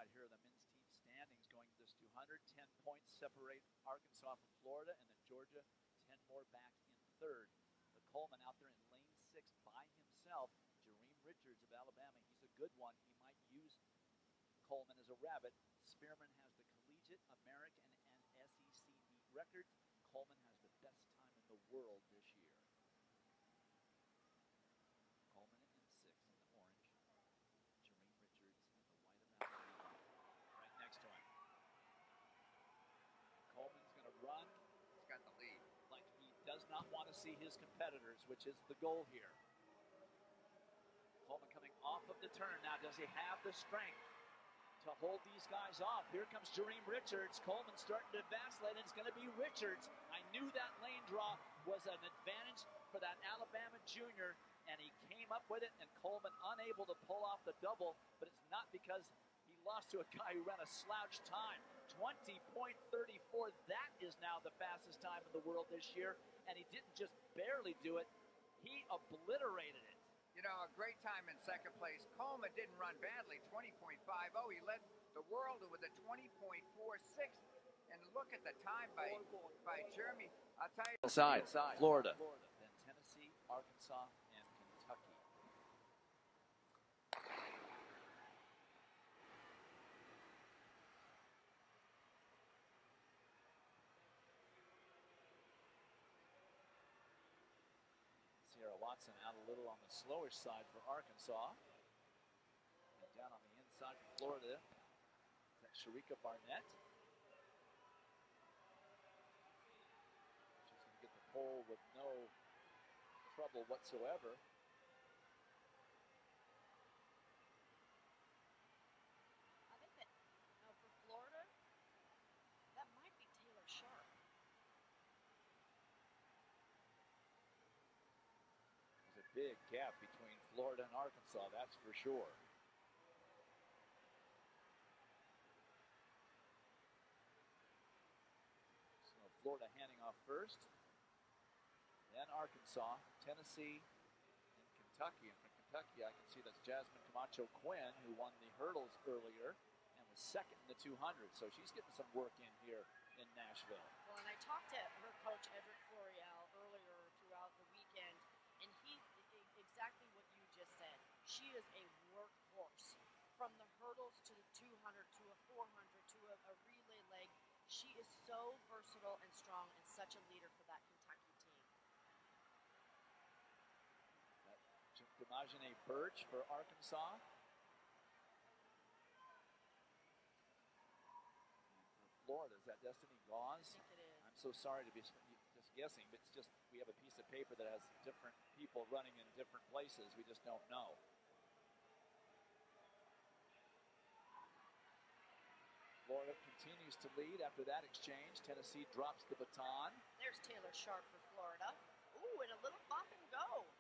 side here of the men's team standings going to this 200. 10 points separate Arkansas from Florida, and then Georgia 10 more back in third. But Coleman out there in lane 6 by himself. Jareem Richards of Alabama, he's a good one. He might use Coleman as a rabbit. Spearman has the collegiate, American, and SEC meet records. Coleman has the best time in the world this year. Coleman in 6 in the orange. Jareem Richards in the white of Alabama right next to him. Coleman's going to run. He's got the lead. Like he does not want to see his competitors, which is the goal here. Coleman coming off of the turn. Now, does he have the strength to hold these guys off? Here comes Jareem Richards. Coleman starting to vacillate, and it's going to be Richards. I knew that lane draw was an advantage for that Alabama junior, and he came up with it, and Coleman unable to pull off the double, but it's not because he lost to a guy who ran a slouch time. 20.34, that is now the fastest time in the world this year, and he didn't just barely do it, he obliterated it. You know, a great time in second place. Coleman didn't run badly, 20.50. He led the world with a 20.46. And look at the time by Jeremy. I'll tell you. Side, Florida. Then Tennessee, Arkansas, and Kentucky. Sierra Watson out a little on the slower side for Arkansas. And down on the inside for Florida, that's Sharika Barnett. She's going to get the pole with no trouble whatsoever. I think that for Florida, that might be Taylor Sharp. There's a big gap between Florida and Arkansas, that's for sure. So Florida handing off first, then Arkansas, Tennessee, and Kentucky. And from Kentucky, I can see that's Jasmine Camacho Quinn, who won the hurdles earlier and was second in the 200. So she's getting some work in here in Nashville. Well, and I talked to her coach, Edric Florial, earlier throughout the weekend, and he, exactly what you just said, she is a workhorse. From the hurdles to the 200 to a 400 to a relay leg, she is so versatile and strong and such a leader for that Kentucky team. Demajane Birch for Arkansas. And for Florida, is that Destiny Gauze? I think it is. I'm so sorry to be just guessing, but it's just we have a piece of paper that has different people running in different places. We just don't know. Florida continues to lead after that exchange. Tennessee drops the baton. There's Taylor Sharp for Florida. Ooh, and a little bump and go.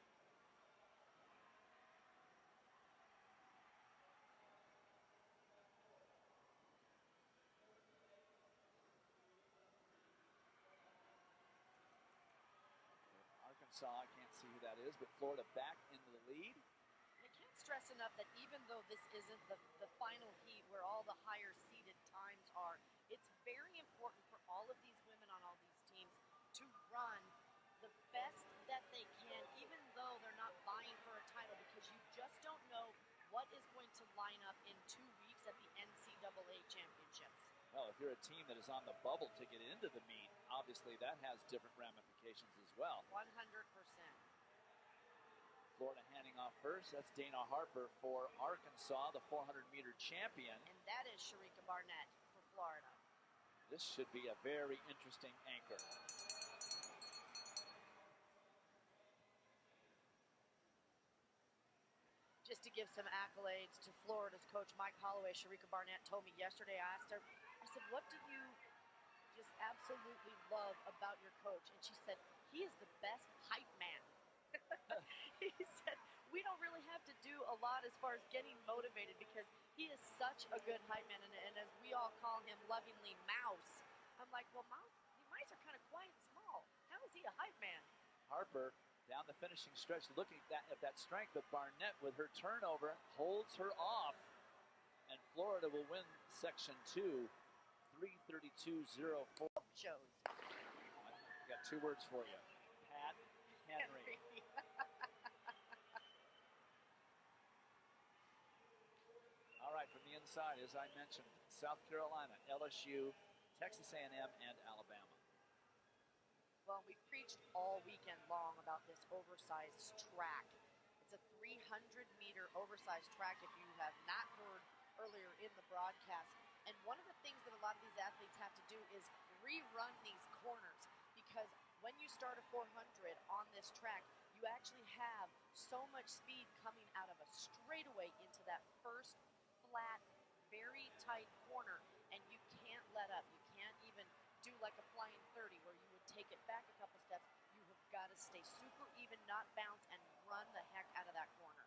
Arkansas, I can't see who that is, but Florida back into the lead. I can't stress enough that even though this isn't the final heat where all the higher seeded times are, it's very important for all of these women on all these teams to run the best that they can, even though they're not vying for a title, because you just don't know what is going to line up in 2 weeks at the NCAA championships. Well, if you're a team that is on the bubble to get into the meet, obviously that has different ramifications as well. 100%. Florida handing off first. That's Dana Harper for Arkansas, the 400-meter champion. And that is Sharika Barnett for Florida. This should be a very interesting anchor. Just to give some accolades to Florida's coach, Mike Holloway, Sharika Barnett told me yesterday, I asked her, I said, what do you just absolutely love about your coach? And she said, he is the best hype man. He said, we don't really have to do a lot as far as getting motivated because he is such a good hype man. And as we all call him lovingly, Mouse. I'm like, well, mice are kind of quiet and small. How is he a hype man? Harper down the finishing stretch looking at that strength, but Barnett with her turnover holds her off. And Florida Florida will win Section 2, 3:32.04. Shows. I got 2 words for you. Pat Henry. All right, from the inside, as I mentioned, South Carolina, LSU, Texas A&M, and Alabama. Well, we've preached all weekend long about this oversized track. It's a 300-meter oversized track, if you have not heard earlier in the broadcast. And one of the things that a lot of these athletes have to do is rerun these corners, because when you start a 400 on this track, you actually have so much speed coming out of a straightaway into that first flat, very tight corner, and you can't let up. You can't even do like a flying 30 where you would take it back a couple steps. You have got to stay super even, not bounce, and run the heck out of that corner.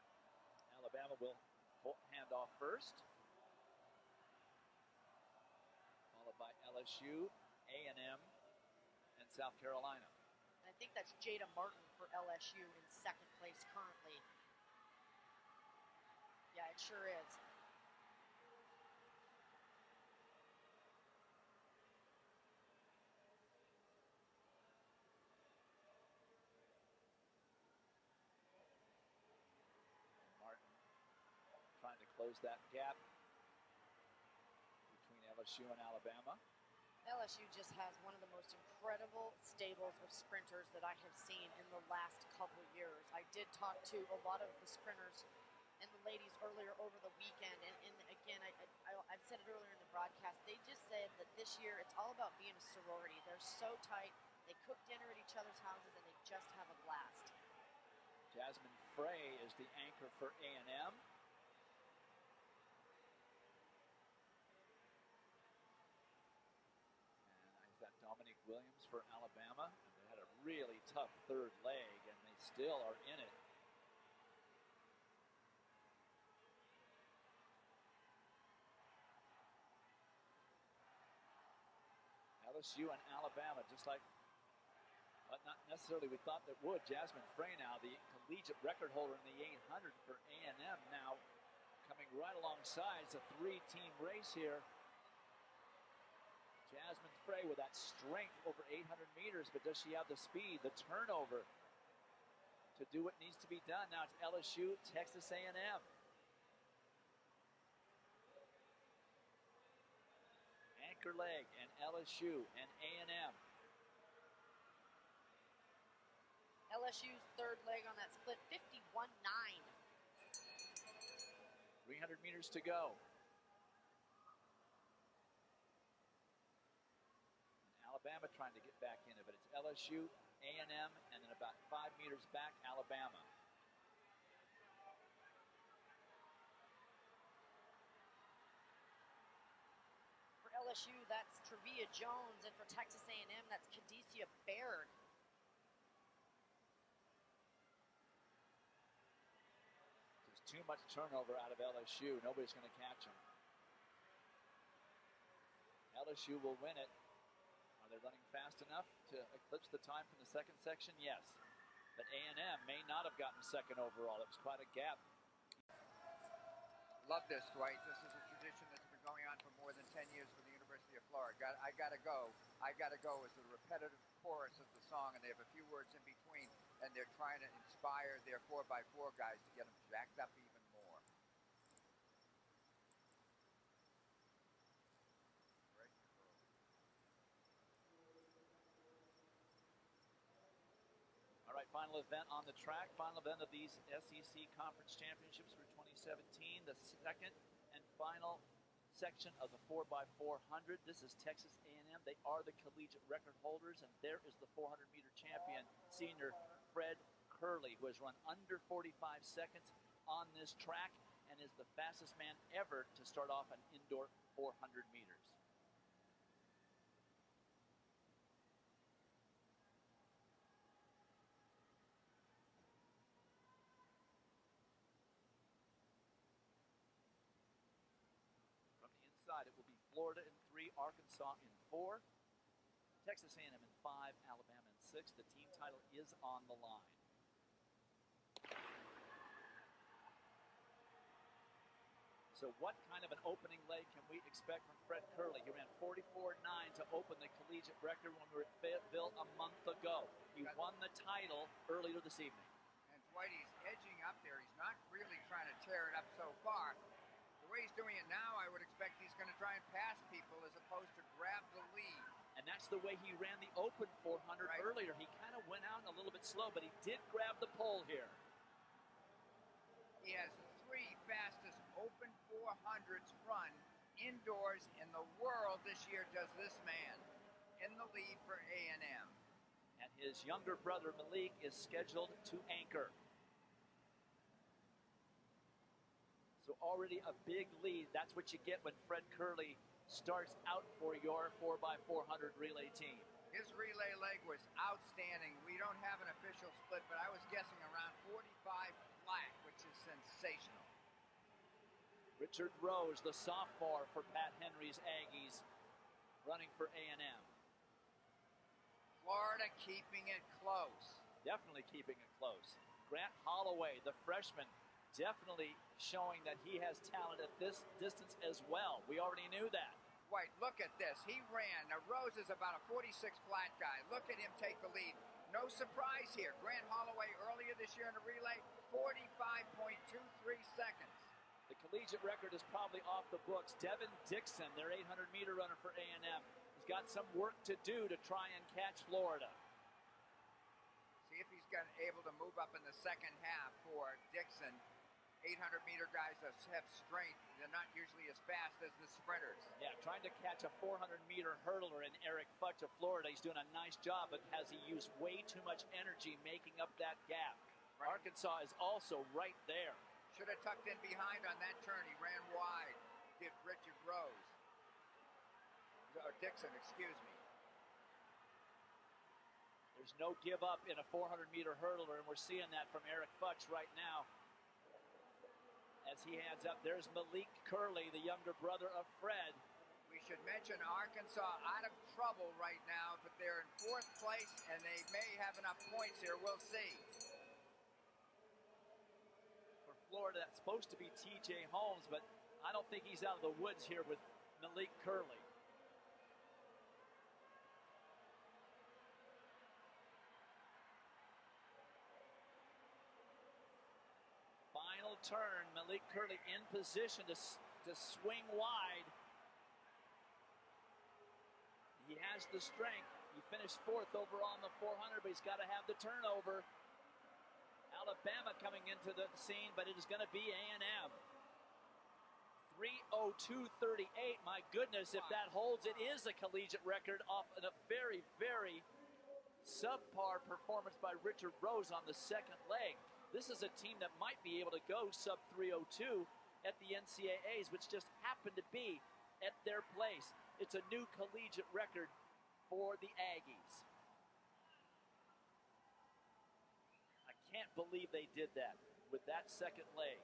Alabama will hand off first, followed by LSU, A&M, and South Carolina. And I think that's Jada Martin for LSU in second place currently. Yeah, it sure is. Martin trying to close that gap between LSU and Alabama. LSU just has one of the most incredible stables of sprinters that I have seen in the last couple years. I did talk to a lot of the sprinters and the ladies earlier over the weekend, and again, I've said it earlier in the broadcast, they just said that this year it's all about being a sorority. They're so tight, they cook dinner at each other's houses, and they just have a blast. Jasmine Frey is the anchor for A&M. Dominique Williams for Alabama. And they had a really tough third leg, and they still are in it. LSU and Alabama, just like, but not necessarily we thought that would. Jasmine Frey now, the collegiate record holder in the 800 for A&M, now coming right alongside. It's a 3-team race here. Jasmine Frey with that strength over 800 meters, but does she have the speed, the turnover to do what needs to be done? Now it's LSU, Texas A&M. Anchor leg and LSU and A&M. LSU's third leg on that split, 51.9. 300 meters to go. Alabama trying to get back in it, but it's LSU, A&M, and then about 5 meters back, Alabama. For LSU, that's Travia Jones, and for Texas A&M, that's Kadesia Baird. There's too much turnover out of LSU. Nobody's going to catch them. LSU will win it. Are they running fast enough to eclipse the time from the second section? Yes. But A&M may not have gotten second overall. It was quite a gap. Love this, Dwight. This is a tradition that's been going on for more than 10 years for the University of Florida. I gotta go. I gotta go is the repetitive chorus of the song, and they have a few words in between, and they're trying to inspire their 4x4 guys to get them jacked up even more. All right, final event on the track. Final event of these SEC Conference Championships for 2017. The second and final section of the 4x400. This is Texas A&M. They are the collegiate record holders, and there is the 400-meter champion, senior Fred Curley, who has run under 45 seconds on this track and is the fastest man ever to start off an indoor 400 meters. It will be Florida in 3, Arkansas in 4, Texas A&M in 5, Alabama in 6. The team title is on the line. So what kind of an opening leg can we expect from Fred Kerley? He ran 44.9 to open the collegiate record when we were at Fayetteville a month ago. He won the title earlier this evening. And Whitey's edging up there. He's not really trying to tear it up so far. The way he's doing it now, I would expect he's going to try and pass people as opposed to grab the lead. And that's the way he ran the open 400 earlier. He kind of went out a little bit slow, but he did grab the pole here. He has 3 fastest open 400s run indoors in the world this year, does this man, in the lead for A&M. And his younger brother Malik is scheduled to anchor. So already a big lead. That's what you get when Fred Kerley starts out for your 4x400 relay team. His relay leg was outstanding. We don't have an official split, but I was guessing around 45 flat, which is sensational. Richard Rose, the sophomore for Pat Henry's Aggies, running for A&M. Florida keeping it close. Definitely keeping it close. Grant Holloway, the freshman, definitely showing that he has talent at this distance as well. We already knew that. White, look at this. He ran. Now, Rose is about a 46 flat guy. Look at him take the lead. No surprise here. Grant Holloway earlier this year in the relay, 45.23 seconds. The collegiate record is probably off the books. Devin Dixon, their 800-meter runner for A&M, has got some work to do to try and catch Florida. See if he's able to move up in the second half for Dixon. 800-meter guys have strength. They're not usually as fast as the sprinters. Yeah, trying to catch a 400-meter hurdler in Eric Futch of Florida. He's doing a nice job, but has he used way too much energy making up that gap? Right. Arkansas is also right there. Should have tucked in behind on that turn. He ran wide. Did Richard Rose. Or Dixon, excuse me. There's no give up in a 400-meter hurdler, and we're seeing that from Eric Futch right now. As he hands up, there's Malik Kerley, the younger brother of Fred. We should mention Arkansas out of trouble right now, but they're in 4th place, and they may have enough points here. We'll see. For Florida, that's supposed to be T.J. Holmes, but I don't think he's out of the woods here with Malik Kerley. Final turn, Malik Kerley in position to swing wide. He has the strength. He finished 4th overall on the 400, but he's got to have the turnover. Alabama coming into the scene, but it is going to be A&M. 3:02:38. My goodness, if that holds, it is a collegiate record off a very, very subpar performance by Richard Rose on the second leg. This is a team that might be able to go sub 3:02 at the NCAAs, which just happened to be at their place. It's a new collegiate record for the Aggies. I can't believe they did that with that second leg.